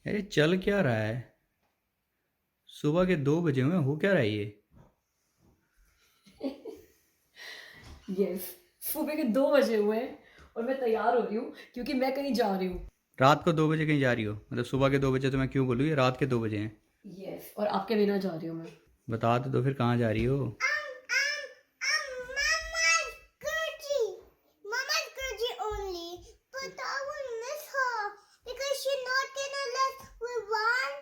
अरे चल क्या रहा है? सुबह के 2 बजे हुए, हो क्या रहा है ये? यस। सुबह के 2 बजे हुए हैं और मैं तैयार हो रही हूँ क्योंकि मैं कहीं जा रही हूँ। रात को 2 बजे कहीं जा रही हो? मतलब सुबह के 2 बजे तो मैं क्यों बोलूँ, ये रात के 2 बजे हैं। यस, और आपके बिना जा रही हूँ मैं। बता तो दो फिर कहाँ जा रही हो? Mama's Gurji. Mama's Gurji only. But I will miss her because she's not gonna let with one.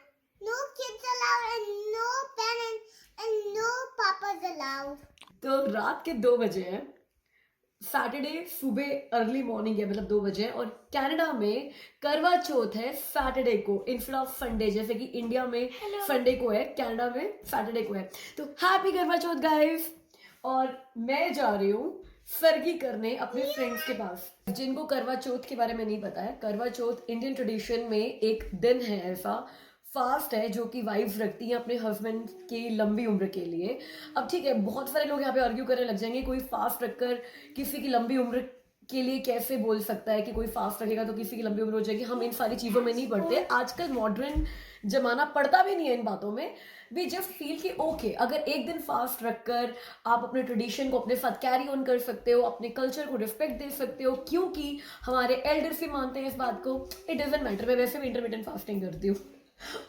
No kids allowed and no parents and no papas allowed. तो रात के 2 बजे हैं। सैटरडे सुबह अर्ली मॉर्निंग है, मतलब 2 बजे है। और कनाडा में करवा चौथ है सैटरडे को इंस्टेड ऑफ संडे। जैसे कि इंडिया में संडे को है, कनाडा में सैटरडे को है। तो हैप्पी करवा चौथ गाइस। और मैं जा रही हूँ सरगी करने अपने फ्रेंड्स के पास। जिनको करवा चौथ के बारे में नहीं पता है, करवा चौथ इंडियन ट्रेडिशन में एक दिन है ऐसा, फास्ट है जो कि वाइफ्स रखती हैं अपने हस्बैंड की लंबी उम्र के लिए। अब ठीक है, बहुत सारे लोग यहाँ पे आर्ग्यू करने लग जाएंगे, कोई फास्ट रखकर किसी की लंबी उम्र के लिए कैसे बोल सकता है कि कोई फास्ट रखेगा तो किसी की लंबी उम्र हो जाएगी। हम इन सारी चीज़ों में नहीं पढ़ते, आजकल मॉडर्न जमाना पड़ता भी नहीं है इन बातों में। वी जस्ट फील कि ओके, अगर एक दिन फास्ट रखकर आप अपने ट्रेडिशन को अपने साथ कैरी ऑन कर सकते हो, अपने कल्चर को रिस्पेक्ट दे सकते हो, क्योंकि हमारे एल्डर्स भी मानते हैं इस बात को। इट डजेंट मैटर, मैं वैसे भी इंटरमिटेंट फास्टिंग करती हूँ।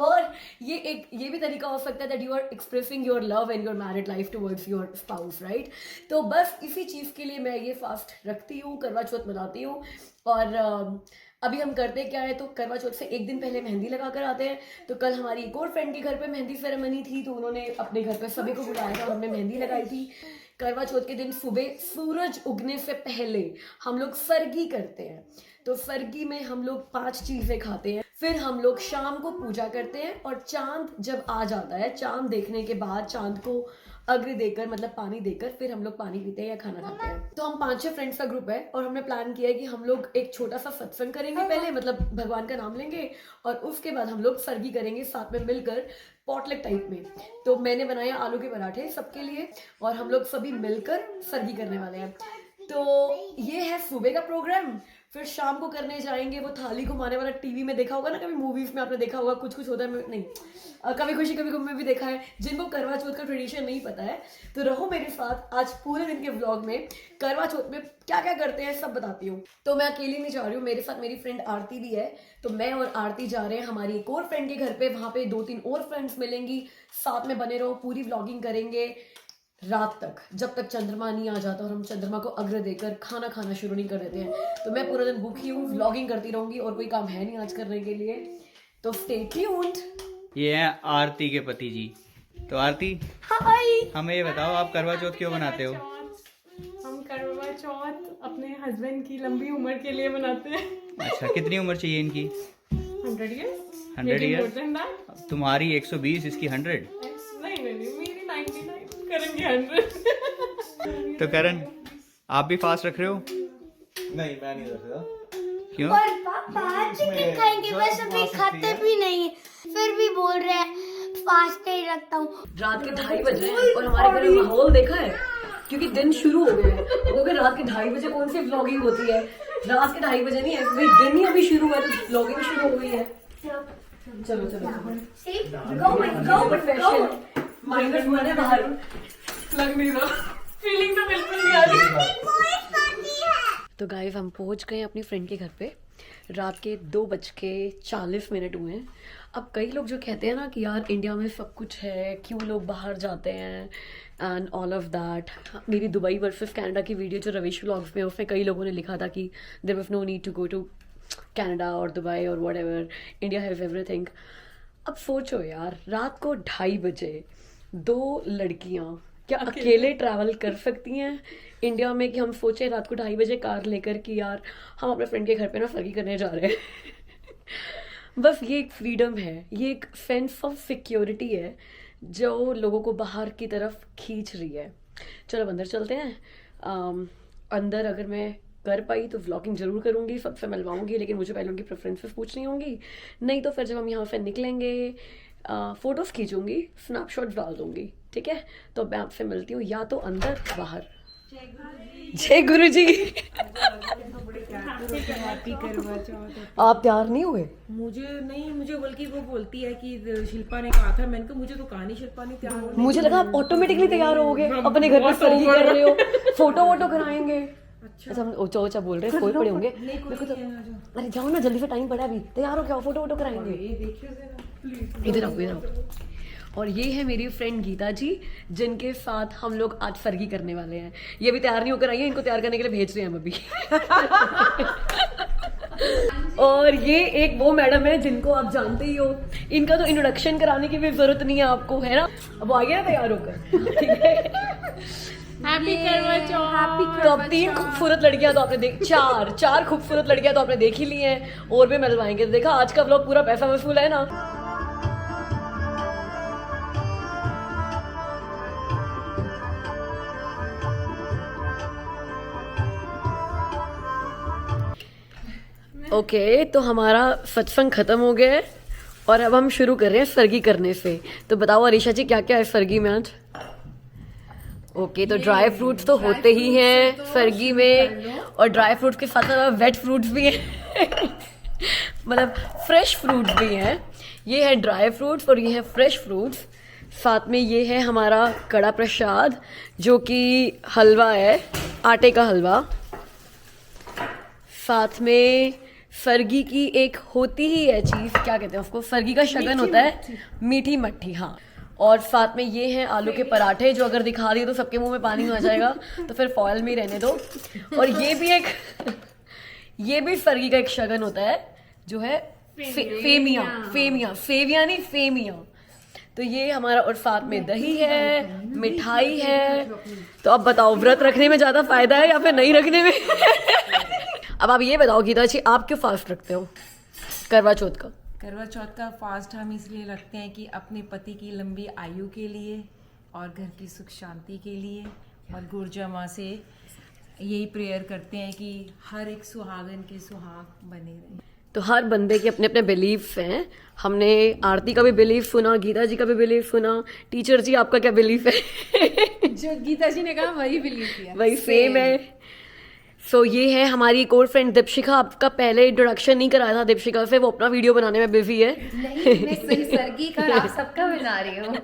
और ये भी तरीका हो सकता है that you are expressing your love and your married life towards your spouse, right. तो बस इसी चीज़ के लिए मैं ये फास्ट रखती हूँ, करवा चौथ मनाती हूँ। और अभी हम करते क्या है, तो करवा चौथ से एक दिन पहले मेहंदी लगा कर आते हैं। तो कल हमारी एक और फ्रेंड के घर पे मेहंदी सेरेमनी थी, तो उन्होंने अपने घर पे सभी को बुलाया था और हमने मेहंदी लगाई थी। करवा चौथ के दिन सुबह सूरज उगने से पहले हम लोग सरगी करते हैं। तो सरगी में हम लोग 5 चीज़ें खाते हैं। फिर हम लोग शाम को पूजा करते हैं और चांद जब आ जाता है, चांद देखने के बाद चांद को अर्घ्य देकर, मतलब पानी देकर, फिर हम लोग पानी पीते हैं या खाना खाते हैं। तो हम 5-6 फ्रेंड्स का ग्रुप है और हमने प्लान किया है कि हम लोग एक छोटा सा सत्संग करेंगे पहले, मतलब भगवान का नाम लेंगे, और उसके बाद हम लोग सरगी करेंगे साथ में मिलकर पॉटलक टाइप में। तो मैंने बनाया आलू के पराठे सबके लिए और हम लोग सभी मिलकर सरगी करने वाले हैं। तो ये है सुबह का प्रोग्राम। फिर शाम को करने जाएंगे वो थाली घुमाने वाला, टीवी में देखा होगा ना, कभी मूवीज में आपने देखा होगा, कुछ कुछ होता है, नहीं कभी खुशी कभी गम में भी देखा है। जिनको करवा चौथ का ट्रेडिशन नहीं पता है तो रहो मेरे साथ, आज पूरे दिन के व्लॉग में करवा चौथ में क्या क्या करते हैं सब बताती हूँ। तो मैं अकेली नहीं जा रही हूँ, मेरे साथ मेरी फ्रेंड आरती भी है। तो मैं और आरती जा रहे हैं हमारी एक और फ्रेंड के घर पे, वहां पे 2-3 और फ्रेंड्स मिलेंगी। साथ में बने रहो, पूरी व्लॉगिंग करेंगे रात तक, जब तक चंद्रमा नहीं आ जाता और हम चंद्रमा को अग्र देकर खाना खाना शुरू नहीं कर देते हैं। तो मैं पूरा दिन भूखी हूँ, व्लॉगिंग करती रहूंगी और कोई काम है नहीं आज करने के लिए। तो स्टे ट्यून्ड। ये है आरती के पति जी। तो आरती, हाय। हमें ये बताओ, आप करवा चौथ क्यों मनाते हो? हम करवा चौथ अपने हस्बैंड की लंबी उम्र के लिए बनाते हैं। अच्छा, कितनी उम्र चाहिए इनकी? 100 years? 100 Maybe more year? than that? तुम्हारी 120, इसकी 100। नहीं मेरी 99, करेंगे 100। तो करण, आप भी फास्ट रख रहे हो? नहीं, मैं नहीं रखता। क्यों? और पापा चिकन खाएंगे, बस अभी खाते भी नहीं, फिर भी बोल रहे हैं फास्ट ही रखता हूँ। रात के 2:30 बज रहे हैं और हमारे घर में माहौल देखा है, क्योंकि दिन शुरू हो गया है। क्योंकि रात के 2:30 बजे कौन सी व्लॉगिंग होती है? रात के 2:30 बजे नहीं है, भाई दिन ही अभी शुरू हुआ है तो व्लॉगिंग शुरू हो गई है। चलो चलो माइनस माने बाहर लग नहीं रहा, फीलिंग तो बिल्कुल नहीं आ रही। तो गाइस हम पहुंच गए अपनी फ्रेंड के घर पे। रात के 2:40 हुए हैं। अब कई लोग जो कहते हैं ना कि यार इंडिया में सब कुछ है, क्यों लोग बाहर जाते हैं एंड ऑल ऑफ दैट। मेरी दुबई वर्सेस कनाडा की वीडियो जो रवीश व्लॉग्स में, उसमें कई लोगों ने लिखा था कि there was no need to go to Canada और दुबई और व्हाटएवर, इंडिया हैज एवरीथिंग। अब सोचो यार, रात को 2:30 बजे 2 लड़कियां क्या अकेले ट्रैवल कर सकती हैं इंडिया में? कि हम सोचे रात को 2:30 बजे कार लेकर कि यार हम अपने फ्रेंड के घर पे ना सरगी करने जा रहे हैं। बस ये एक फ्रीडम है, ये एक सेंस ऑफ सिक्योरिटी है जो लोगों को बाहर की तरफ खींच रही है। चलो अब अंदर चलते हैं। अंदर अगर मैं कर पाई तो व्लॉगिंग जरूर करूंगी, सबसे मिलवाऊंगी, लेकिन मुझे पहले उनकी प्रेफरेंसेस पूछनी होंगी। नहीं तो फिर जब हम यहाँ से निकलेंगे फोटोज खींचूंगी, स्नैपशॉट डाल दूंगी, ठीक है? तो मैं आपसे मिलती हूँ या तो अंदर बाहर। जय गुरु जी। हैप्पी करवा चौथ। आप तैयार नहीं हुए? मुझे बल्कि वो बोलती है कि शिल्पा ने कहा था, मैंने कहा मुझे तो कहा नहीं शिल्पा ने तैयार होने। मुझे लगा आप ऑटोमेटिकली तैयार होगे, अपने घर पे फर्जी कर रहे हो, फोटो वोटो कराएंगे। अच्छा हम ओचा ओचा बोल रहे हैं, कोई पड़े होंगे। मेरे को तो अरे जाओ ना, जल्दी से टाइम पड़ा अभी, तैयार हो क्या, फोटो वोटो कराएंगे। इधर आओ, इधर आओ। और ये है मेरी फ्रेंड गीता जी, जिनके साथ हम लोग आज फर्गी करने वाले हैं। ये भी तैयार नहीं होकर आई है, इनको तैयार करने के लिए भेज रहे हैं हम अभी। और ये एक वो मैडम है जिनको आप जानते ही हो, इनका तो इंट्रोडक्शन कराने की भी जरूरत नहीं है आपको, है ना। अब वो आ गया तैयार होकर, ठीक है। हैप्पी करवा चौथ। तो अब 3 खूबसूरत लड़कियां तो आपने देख, चार खूबसूरत लड़कियां तो आपने देख ही ली हैं, और भी मिलवाएंगे। देखा आज का व्लॉग पूरा पैसा वसूल है ना। ओके तो हमारा सत्संग खत्म हो गया है और अब हम शुरू कर रहे हैं फर्गी करने से। तो बताओ अरीशा जी क्या क्या है फर्गी में आज? ओके तो ड्राई फ्रूट्स तो होते ही हैं फर्गी में, और ड्राई फ्रूट्स के साथ साथ वेट फ्रूट्स भी हैं। मतलब फ्रेश फ्रूट्स भी हैं। ये है ड्राई फ्रूट्स और ये है फ्रेश फ्रूट्स। साथ में ये है हमारा कड़ा प्रसाद, जो कि हलवा है, आटे का हलवा। साथ में फर्गी की एक होती ही है चीज़, क्या कहते हैं उसको, फर्गी का शगन होता है, मीठी मट्ठी। हाँ, और साथ में ये हैं आलू के पराठे, जो अगर दिखा दिए तो सबके मुंह में पानी आ जाएगा, तो फिर फॉयल में ही रहने दो। और ये भी फर्गी का एक शगन होता है, जो है फेमिया। तो ये हमारा, और साथ में दही है, मिठाई है। तो अब बताओ व्रत रखने में ज्यादा फायदा है या फिर नहीं रखने में? अब आप ये बताओ गीता जी, आप क्यों फास्ट रखते हो करवा चौथ का? करवा चौथ का फास्ट हम इसलिए रखते हैं कि अपने पति की लंबी आयु के लिए और घर की सुख शांति के लिए, और गुर्जा माँ से यही प्रेयर करते हैं कि हर एक सुहागन के सुहाग बने रहे। तो हर बंदे के अपने अपने बिलीफ हैं। हमने आरती का भी बिलीफ सुना, गीता जी का भी बिलीफ सुना। टीचर जी आपका क्या बिलीफ है? जो गीता जी ने कहा वही बिलीव किया, वही सेम है। सो ये है हमारी एक और फ्रेंड दीपशिका। आपका पहले इंट्रोडक्शन नहीं कराया था दीपशिका से, वो अपना वीडियो बनाने में बिजी है। नहीं, मैं सरगी का आप सबका बना रही हूँ।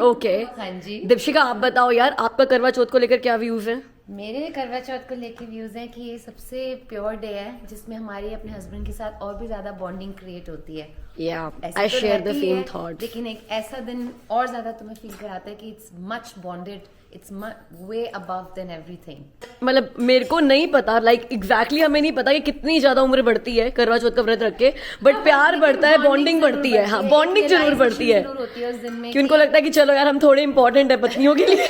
ओके हाँ जी, दीपशिका आप बताओ यार, आपका करवा चौथ को लेकर क्या व्यूज हैं? मेरे करवा चौथ को लेके व्यूज हैं कि ये सबसे प्योर डे है जिसमें हमारी अपने हस्बैंड के साथ और भी ज्यादा बॉन्डिंग क्रिएट होती है। ऐसे आई तो शेयर द रहती सेम है, थॉट्स। लेकिन एक ऐसा दिन और ज्यादा तुम्हें फील कराता है कि it's much bonded, it's way above than everything. मतलब मेरे को नहीं पता, लाइक एग्जैक्टली हमें नहीं पता कि कितनी ज्यादा उम्र बढ़ती है करवा चौथ का व्रत रख के, बट प्यार बढ़ता है, बॉन्डिंग बढ़ती है। हाँ, बॉन्डिंग जरूर बढ़ती है, होती है उस दिन में कि उनको लगता है कि चलो यार हम थोड़े इंपॉर्टेंट है पत्नियों के लिए।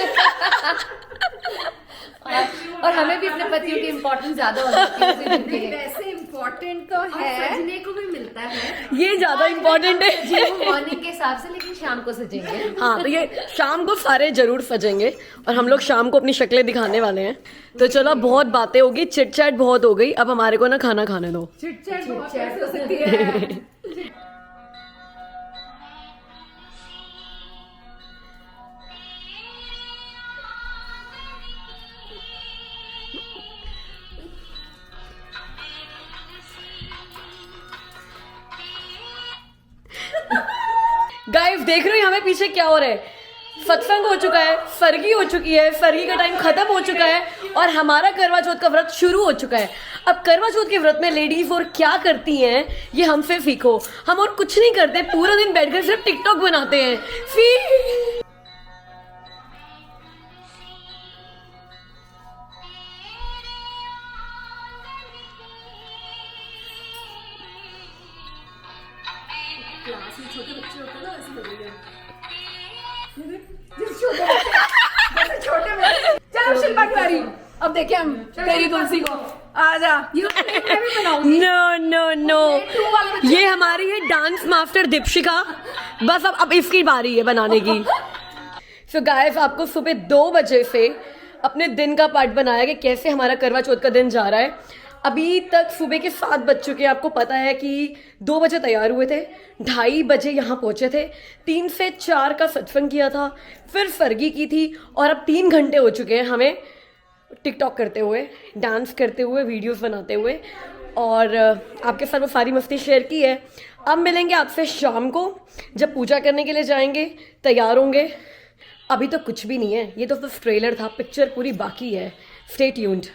और हमें भी अपने पतियों की इम्पोर्टेंस ज्यादा हो जाती है उसी दिन के लिए। वैसे इम्पोर्टेंट तो है, सजने को भी मिलता है, ये ज्यादा इम्पोर्टेंट है। जी वो मॉर्निंग के हिसाब से, लेकिन शाम को सजेंगे। हाँ, तो ये शाम को सारे जरूर सजेंगे, और हम लोग शाम को अपनी शक्लें दिखाने वाले हैं। तो चलो बहुत बातें होगी, चिट चैट बहुत हो गई, अब हमारे को ना खाना खाने दो। चिट-चैट बहुत हो सकती है। गाइस देख रहे हो हमें पीछे क्या हो रहा है? सत्संग हो चुका है, फर्गी हो चुकी है, फर्गी का टाइम खत्म हो चुका है, और हमारा करवा चौथ का व्रत शुरू हो चुका है। अब करवा चौथ के व्रत में लेडीज और क्या करती हैं ये हमसे सीखो। हम और कुछ नहीं करते, पूरा दिन बैठकर सिर्फ टिकटॉक बनाते हैं। चलो शिल्पा की बारी, अब देखे हम तेरी तुलसी को। आजा, ये तो मैं भी बनाऊंगी। नो, ये हमारी है डांस मास्टर दीपशिका। बस अब इसकी बारी है बनाने की। सो गाइस, आपको सुबह 2 बजे से अपने दिन का पार्ट बनाया कि कैसे हमारा करवा चौथ का दिन जा रहा है। अभी तक सुबह के 7 बज चुके हैं। आपको पता है कि 2 बजे तैयार हुए थे, 2:30 बजे यहाँ पहुँचे थे, 3 से 4 का सत्संग किया था, फिर फर्गी की थी, और अब 3 घंटे हो चुके हैं हमें टिकटॉक करते हुए, डांस करते हुए, वीडियोस बनाते हुए, और आपके साथ वो सारी मस्ती शेयर की है। अब मिलेंगे आपसे शाम को जब पूजा करने के लिए जाएंगे, तैयार होंगे। अभी तो कुछ भी नहीं है, ये तो सिर्फ ट्रेलर था, पिक्चर पूरी बाकी है। Stay tuned.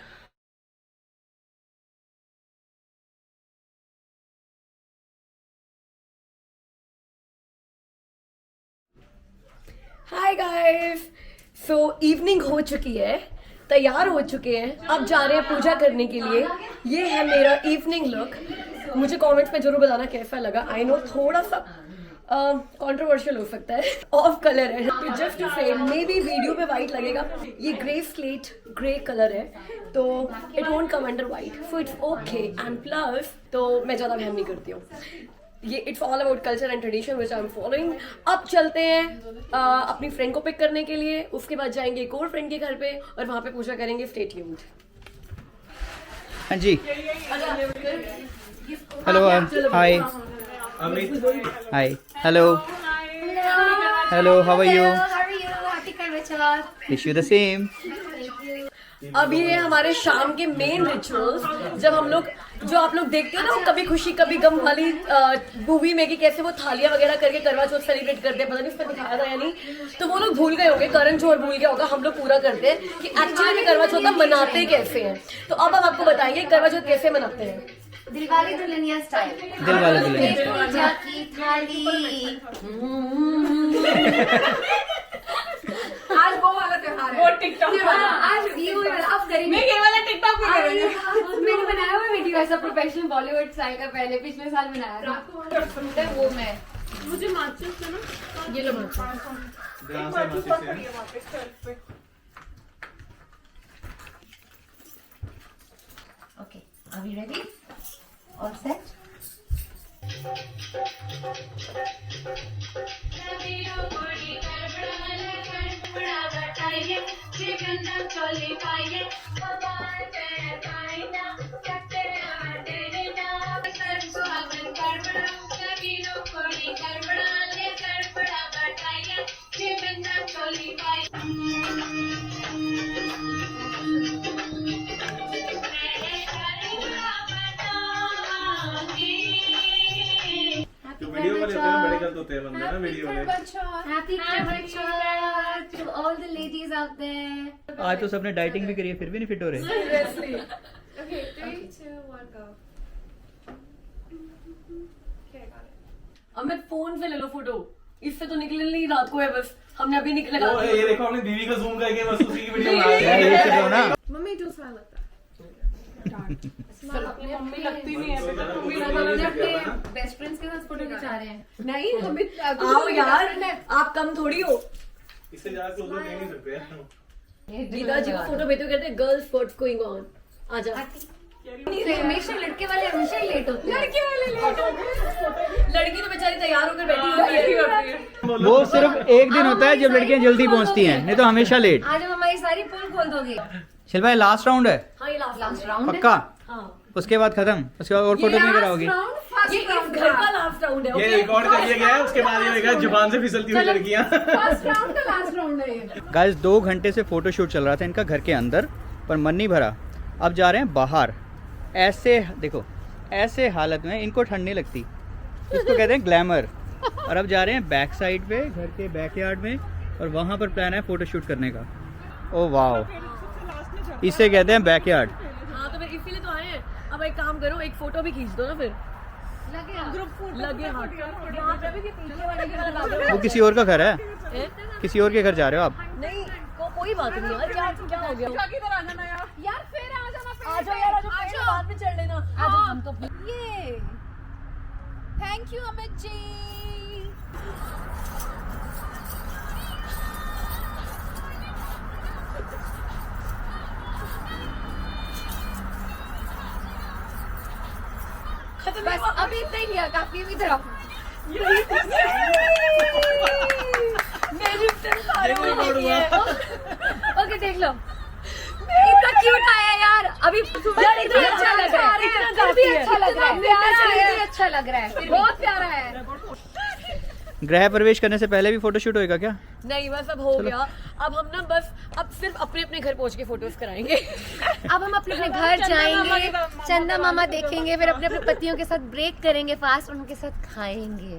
हाय गाइस, सो इवनिंग हो चुकी है, तैयार हो चुके हैं, अब जा रहे हैं पूजा करने के लिए। ये है मेरा इवनिंग लुक। मुझे कमेंट्स में जरूर बताना कैसा लगा। आई नो थोड़ा सा कंट्रोवर्शियल हो सकता है, ऑफ कलर है, तो जस्ट टू से मे बी वीडियो पे वाइट लगेगा। ये ग्रे स्लेट ग्रे कलर है, तो it won't come under white, so it's okay. And plus तो मैं ज़्यादा वहम नहीं करती हूँ, ये it's all about culture and tradition which I am following. अब चलते हैं अपनी फ्रेंड को पिक करने के लिए, उसके बाद जाएंगे एक और फ्रेंड के घर पे और वहाँ पे पूजा करेंगे। Stay tuned. हाँ जी, hello, hi, hi, hello, hello, how are you? Wish you the same. अब ये है हमारे शाम के मेन रिचुअल्स, जब हम लोग, जो आप लोग देखते हो ना, वो कभी खुशी कभी गम वाली मूवी में, कि कैसे वो थालियां वगैरह करके करवा चौथ सेलिब्रेट करते हैं। पता नहीं उसमें दिखाया था या नहीं, तो वो लोग भूल गए होंगे, करण जोहर भूल गया होगा। हम लोग पूरा करते हैं कि एक्चुअली में करवा चौथ मनाते कैसे हैं। तो अब हम आपको बताएंगे करवा चौथ कैसे मनाते हैं। दिलवाले दुल्हनिया स्टाइल। दिलवाले दुल्हनिया पूजा की थाली। आज वो वाला त्योहार है, वो टिकटॉक वाला। आज ये वाला आप करेंगे। मैं ये वाला टिकटॉक भी करेंगे। मैंने बनाया हुआ वीडियो ऐसा प्रोफेशनल बॉलीवुड स्टाइल का, पहले पिछले साल बनाया था वो। मैं मुझे माचिस है ना, ये लो माचिस। Okay, are you ready? All set? Video वाले होते हैं ना, बड़े गलत होते हैं बंदे ना वीडियो वाले। Happy Karva to all the ladies out there. आज तो सबने डाइटिंग भी करी है, फिर भी नहीं फिट हो रहे। Okay, 3, 2, 1, go. अमित फोन से ले लो फोटो, इससे तो निकलने नहीं, रात को है बस, हमने अभी निकल लगा ये देखो अपनी बीवी का जूम करके बस उसी की वीडियो बना यार रहे ये हैं। तो दो ना। Mummy do smile like that. Mummy लगती नहीं है। अपने बेस्ट फ्रेंड्स के साथ फोटो खिंचा रहे हैं। नहीं अमित, आओ यार, आप कम थोड़ी हो। इससे ज्यादा क्लोज हो नहीं सकते यार। गीता जी को फोटो भेजो, कहते हैं गर्ल्स व्हाट्स गोइंग ऑन। आजा। हमेशा लड़के वाले हमेशा लेट होते हैं। लड़की तो बेचारी तैयार होकर बैठी होती है। वो सिर्फ एक दिन होता है जब लड़कियां जल्दी पहुंचती हैं, नहीं तो हमेशा लेट। आज हम हमारी सारी पोल खोल दोगे। शिल्पा ये लास्ट राउंड है हाँ ये लास्ट राउंड पक्का? हाँ उसके बाद खत्म, उसके बाद और फोटो नहीं कराओगी? ये इस घर का लास्ट राउंड है। ये ओके रिकॉर्ड कर लिया गया है, उसके बाद ये होगा जुबान से फिसलती हुई लड़कियां। फर्स्ट राउंड का लास्ट राउंड है ये। गाइस 2 घंटे से फोटो शूट चल रहा था इनका घर के अंदर, पर मन नहीं भरा। अब जा रहे हैं बाहर। ऐसे देखो, ऐसे हालत में इनको ठंड नहीं लगती, इसको कहते हैं ग्लैमर। और अब जा रहे हैं बैक साइड पे, घर के बैकयार्ड में, और वहाँ पर प्लान है फोटो शूट करने का। ओ वाह, इसे कहते हैं बैकयार्ड। हाँ तो फिर इसीलिए तो आए हैं। अब एक काम करो, एक फोटो भी खींच दो ना फिर। लगे हाथ। यहाँ पे भी कि पीछे वाले के घर लगा दो। वो किसी और का घर है, हैं? किसी और के घर जा रहे हो आप? नहीं कोई बात नहीं यार, क्या हो गया? किधर आ जाना यार। यार फिर आ जाना, फिर आ जाओ यार, आ जाओ, पेड़ बाद में चढ़ लेना। आ जाओ हम तो। ये थैंक यू अमित जी। बस अभी इतना ही लिया, काफी अभी तरफ। मेरी फ्रेंड सारे रिकॉर्ड हुआ। ओके देख लो, इतना क्यूट आया यार। अभी यार इतना अच्छा लग रहा है, इतना भी अच्छा लग रहा है, प्यारा है, अच्छा लग रहा है, बहुत प्यारा है। गृह प्रवेश करने से पहले भी फोटोशूट होएगा क्या? नहीं बस अब हो गया। अब हम ना बस अब सिर्फ अपने अपने घर पहुंच के फोटोज कराएंगे। अब हम अपने अपने घर जाएंगे, चंदा मामा देखेंगे, फिर अपने अपने पतियों के साथ ब्रेक करेंगे फास्ट, उनके साथ खाएंगे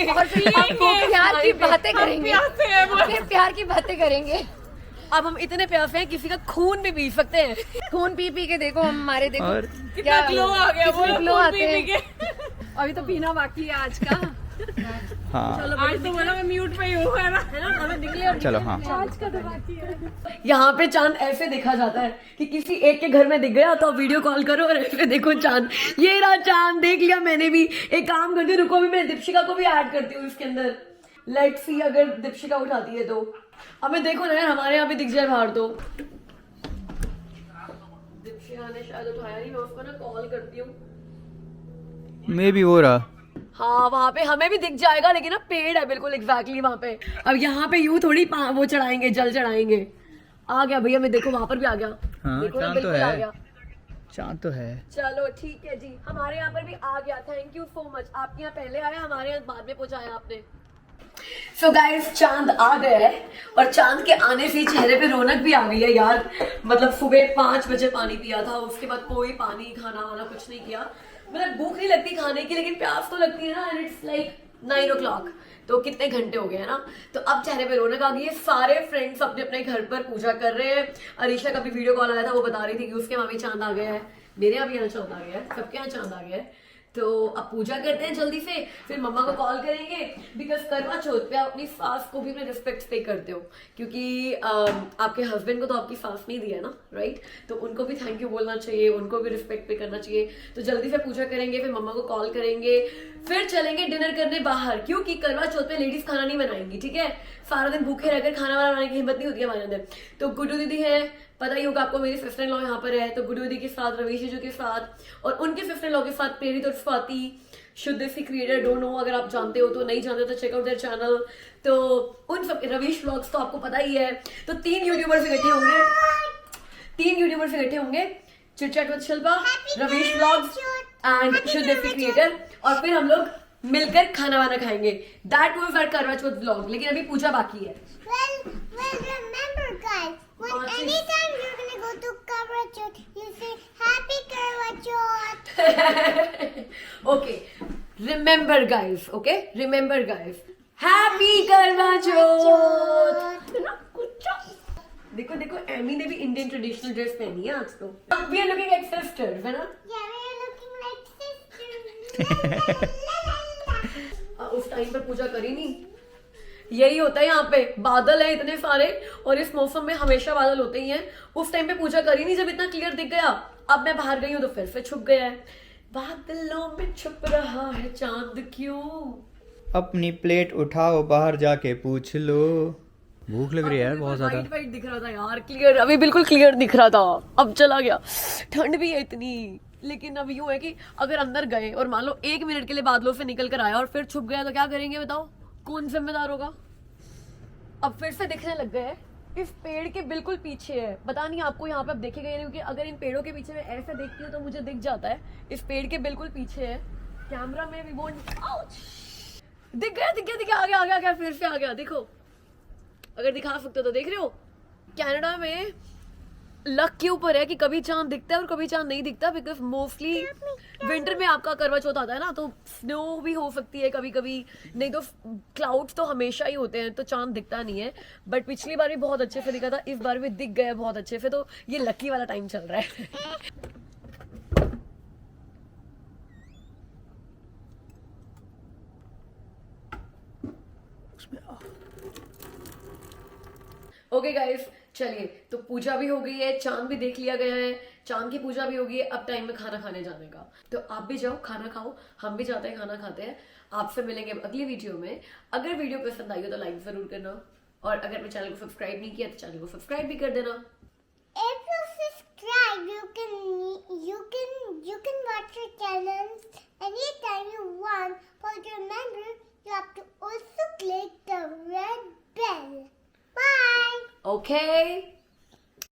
और फिर आपको प्यार की बातें करेंगे, फिर प्यार की बातें करेंगे। अब हम इतने प्यासे हैं किसी का खून भी पी सकते हैं। खून पी पी के देखो हमारे, देखो और क्या ग्लो आ गया, कितने ग्लो आते हैं। अभी तो पीना बाकी है आज का। हाँ आज तो बोला मैं म्यूट पे ही हूँ, है ना? हमें निकले। चलो हाँ आज का तो बाकी है। यहाँ पे चांद ऐसे देखा जाता है कि किसी एक के घर में दिख गया तो वीडियो कॉल करो और ऐसे देखो चांद, ये रहा चांद, देख लिया मैंने भी। एक काम करती हूँ, रुको अभी मैं दीपशिका को भी ऐड करती हूँ इसके अंदर। लेट्स सी अगर दीपशिका उठाती है तो। हमें देखो ना यार, हमारे यहाँ भी दिख जाए बाहर तो। दीपशिका ने शायद उठाया नहीं, मैं उसको ना कॉल करती हूँ। मे भी हो रहा। हाँ वहाँ पे हमें भी दिख जाएगा, लेकिन ना पेड़ है बिल्कुल एग्जैक्टली वहाँ पे। अब यहाँ पे यूं थोड़ी वो चढ़ाएंगे, जल चढ़ाएंगे। आ गया भैया, मैं देखो वहाँ पर भी आ गया। हाँ, देखो ना, चांद तो बिल्कुल है। आ गया। चांद तो है। चलो ठीक है जी, हमारे यहाँ पर भी आ गया। Thank you so much. आपके यहाँ पहले आया, हमारे यहाँ बाद में पहुंचाया आपने। सो गाइस, चांद आ गया है और चांद के आने से चेहरे पे रौनक भी आ गई है यार। मतलब सुबह 5 बजे पानी पिया था, उसके बाद कोई पानी खाना वाना कुछ नहीं किया। मतलब भूख नहीं लगती खाने की, लेकिन प्यास तो लगती है ना। एंड इट्स लाइक 9 o'clock, तो कितने घंटे हो गए हैं ना। तो अब चेहरे पे रौनक आ गई है। सारे फ्रेंड्स अपने अपने घर पर पूजा कर रहे हैं। अरीशा का भी वीडियो कॉल आया था, वो बता रही थी कि उसके वहां भी चांद आ गया है, मेरे यहाँ भी यहाँ चांद आ गया है, सबके यहाँ चांद आ गया है। तो अब पूजा करते हैं जल्दी से, फिर मम्मा को कॉल करेंगे। बिकॉज करवा चौथ पे आप अपनी सास को भी अपने रिस्पेक्ट पे करते हो, क्योंकि आपके हस्बैंड को तो आपकी सास नहीं दिया ना, राइट? तो उनको भी थैंक यू बोलना चाहिए, उनको भी रिस्पेक्ट पे करना चाहिए। तो जल्दी से पूजा करेंगे, फिर मम्मा को कॉल करेंगे, फिर चलेंगे डिनर करने बाहर, क्योंकि करवा चौथ पे लेडीज खाना नहीं बनाएंगी, ठीक है? सारा दिन भूखे रहकर खाना बनाने की हिम्मत नहीं होती है हमारे अंदर। तो गुड्डू दीदी है, पता ही होगा आपको, मेरी सिस्टर इन लॉ यहाँ पर है। तो गुड्डू दीदी के साथ, रवीश जीजू के साथ और उनके सिस्टर इन लॉ के साथ प्रेरित और स्वाति, शुद्ध सी क्रिएटर, डोंट नो अगर आप जानते हो तो, नहीं जानते तो चेक आउट देयर चैनल। तो उन सब, रवीश व्लॉग्स तो आपको पता ही है। तो 3 यूट्यूबर्स इकट्ठे होंगे, 3 यूट्यूबर्स इकट्ठे होंगे, chit chat with Shilpa, Ravish vlogs and शुद्ध सी क्रिएटर, और फिर हम लोग मिलकर खाना वाना खाएंगे। दैट वाज आवर करवा चौथ व्लॉग। लेकिन अभी पूजा बाकी है। Well, remember, guys, when anytime you're gonna go to Karwa Chauth, you say Happy Karwa Chauth. Okay, remember guys, okay? Remember guys. Happy करवा चौथ। देखो देखो, एमी ने भी इंडियन ट्रेडिशनल ड्रेस पहनी है आज तो। We are looking like sisters, है ना? Yeah, we're looking like sisters. उस टाइम पर पूजा करी नहीं। यही होता है यहाँ पे, बादल है इतने सारे, और इस मौसम में हमेशा बादल होते ही हैं। उस टाइम पे पूजा करी नहीं जब इतना क्लियर दिख गया। अब मैं बाहर गई हूँ तो फिर से छुप गया है। बादलों में छुप रहा है चांद क्यों? अपनी प्लेट उठाओ, बाहर जाके पूछ लो। भूख लग रही है यार बहुत ज्यादा। वाइट वाइट दिख रहा था यार, क्लियर, अभी बिल्कुल क्लियर दिख रहा था, अब चला गया। ठंड भी है इतनी। लेकिन अब यूं है कि अगर अंदर गए और मान लो 1 मिनट के लिए बादलों से निकल कर आया और फिर छुप गया तो क्या करेंगे बताओ? कौन जिम्मेदार होगा? अब फिर से दिखने लग गए। इस पेड़ के बिल्कुल पीछे है, पता नहीं आपको यहाँ पे अब देखेगा नहीं, क्योंकि अगर इन पेड़ों के पीछे मैं ऐसे देखती हूँ तो मुझे दिख जाता है। इस पेड़ के बिल्कुल पीछे है। कैमरा में भी वो दिख गया, दिख गया, दिख गया, आ गया, फिर से आ गया। देखो, अगर दिखा सकते हो तो देख रहे हो। कनाडा में लक के ऊपर है कि कभी चांद दिखता है और कभी चांद नहीं दिखता, बिकॉज मोस्टली विंटर में आपका करवा चौथ आता है ना, तो स्नो भी हो सकती है कभी कभी, नहीं तो क्लाउड्स तो हमेशा ही होते हैं, तो चांद दिखता नहीं है। बट पिछली बार भी बहुत अच्छे से दिखा था, इस बार भी दिख गया बहुत अच्छे से, तो ये लकी वाला टाइम चल रहा है। ओके गाइस, चलिए, तो पूजा भी हो गई है, चांद भी देख लिया गया है, चांद की पूजा भी हो गई है। अब टाइम है खाना खाने जाने का। तो आप भी जाओ, खाना खाओ, हम भी जाते हैं, खाना खाते हैं। आपसे मिलेंगे अगली वीडियो में। अगर वीडियो पसंद आई हो तो लाइक जरूर करना, और अगर मेरे चैनल को सब्सक्राइब नहीं किया तो चैनल को सब्सक्राइब भी कर देना। If you subscribe, you can watch your channels anytime you want. But remember, you have to also click the red bell. Bye. Okay.